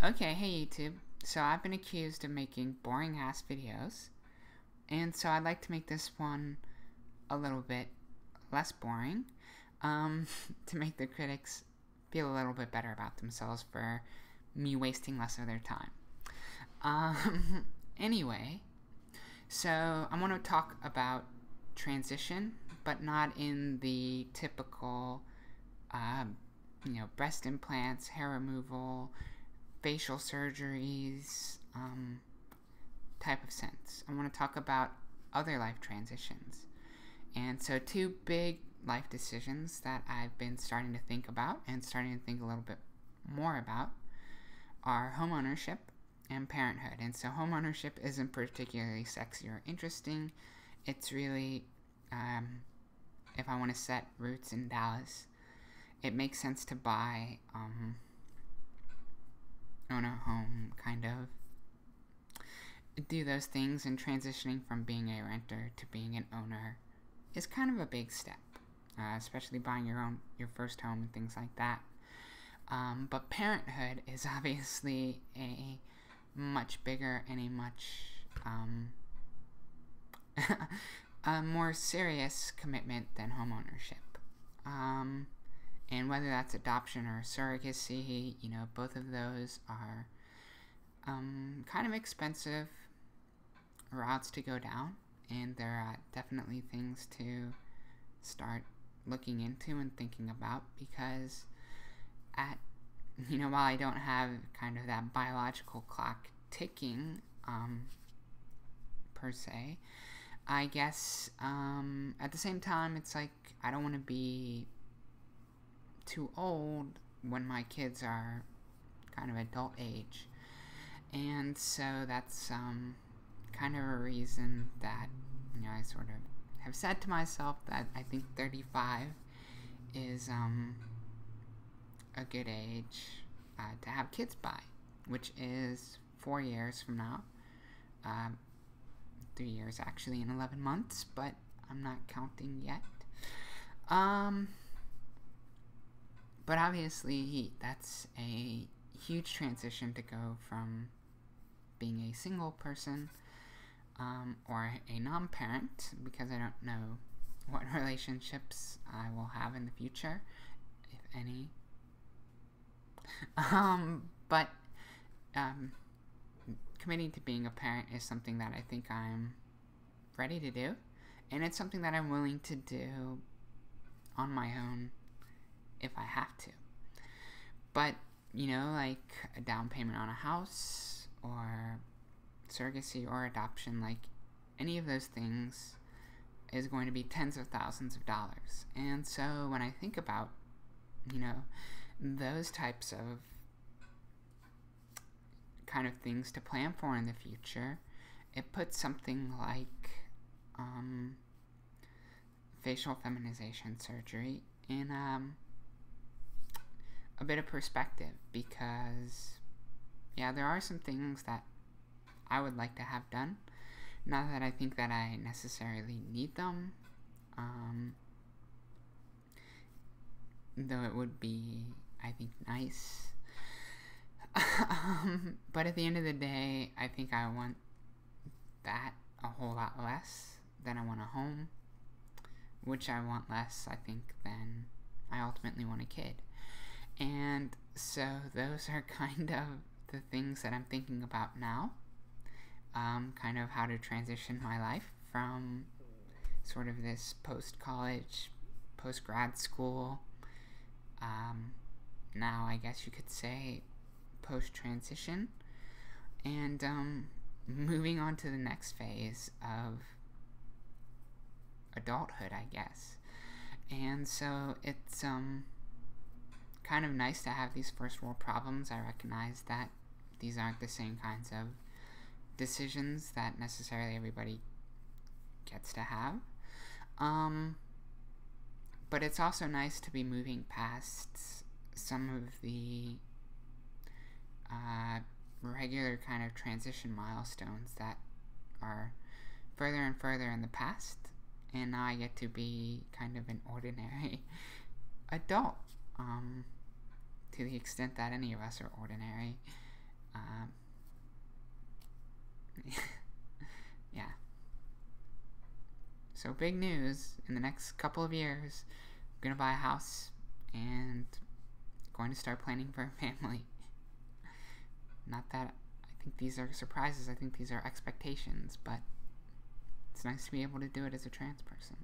Okay, hey YouTube. So I've been accused of making boring ass videos, and so I'd like to make this one a little bit less boring, um, to make the critics feel a little bit better about themselves for me wasting less of their time. Anyway, so I want to talk about transition, but not in the typical, breast implants, hair removal, facial surgeries type of sense. I want to talk about other life transitions. And so, two big life decisions that I've been starting to think about and starting to think a little bit more about are homeownership and parenthood. And so, homeownership isn't particularly sexy or interesting. It's really, if I want to set roots in Dallas, it makes sense to buy, own a home, kind of do those things, and transitioning from being a renter to being an owner is kind of a big step, especially buying your first home and things like that. But parenthood is obviously a much bigger and a much a more serious commitment than homeownership. And whether that's adoption or surrogacy, both of those are kind of expensive routes to go down, and there are definitely things to start looking into and thinking about, because while I don't have kind of that biological clock ticking per se, I guess at the same time it's like I don't want to be too old when my kids are kind of adult age. And so that's kind of a reason that I sort of have said to myself that I think 35 is a good age to have kids by, which is 4 years from now. 3 years actually in 11 months, but I'm not counting yet. But obviously that's a huge transition to go from being a single person or a non-parent, because I don't know what relationships I will have in the future, if any. But committing to being a parent is something that I think I'm ready to do, and it's something that I'm willing to do on my own if I have to. But, like a down payment on a house, or surrogacy or adoption, like any of those things is going to be tens of thousands of dollars. And so when I think about, those types of kind of things to plan for in the future, it puts something like facial feminization surgery in a bit of perspective, because there are some things that I would like to have done. Not that I think that I necessarily need them, though it would be, I think, nice. But at the end of the day, I think I want that a whole lot less than I want a home, which I want less, I think, than I ultimately want a kid. And so those are kind of the things that I'm thinking about now. Kind of how to transition my life from sort of this post-college, post-grad school, now I guess you could say post-transition, and moving on to the next phase of adulthood, I guess. And so it's kind of nice to have these first world problems. I recognize that these aren't the same kinds of decisions that necessarily everybody gets to have. But it's also nice to be moving past some of the regular kind of transition milestones that are further and further in the past, and now I get to be kind of an ordinary adult, to the extent that any of us are ordinary. Yeah. So big news, in the next couple of years, I'm going to buy a house and going to start planning for a family. Not that I think these are surprises, I think these are expectations, but it's nice to be able to do it as a trans person.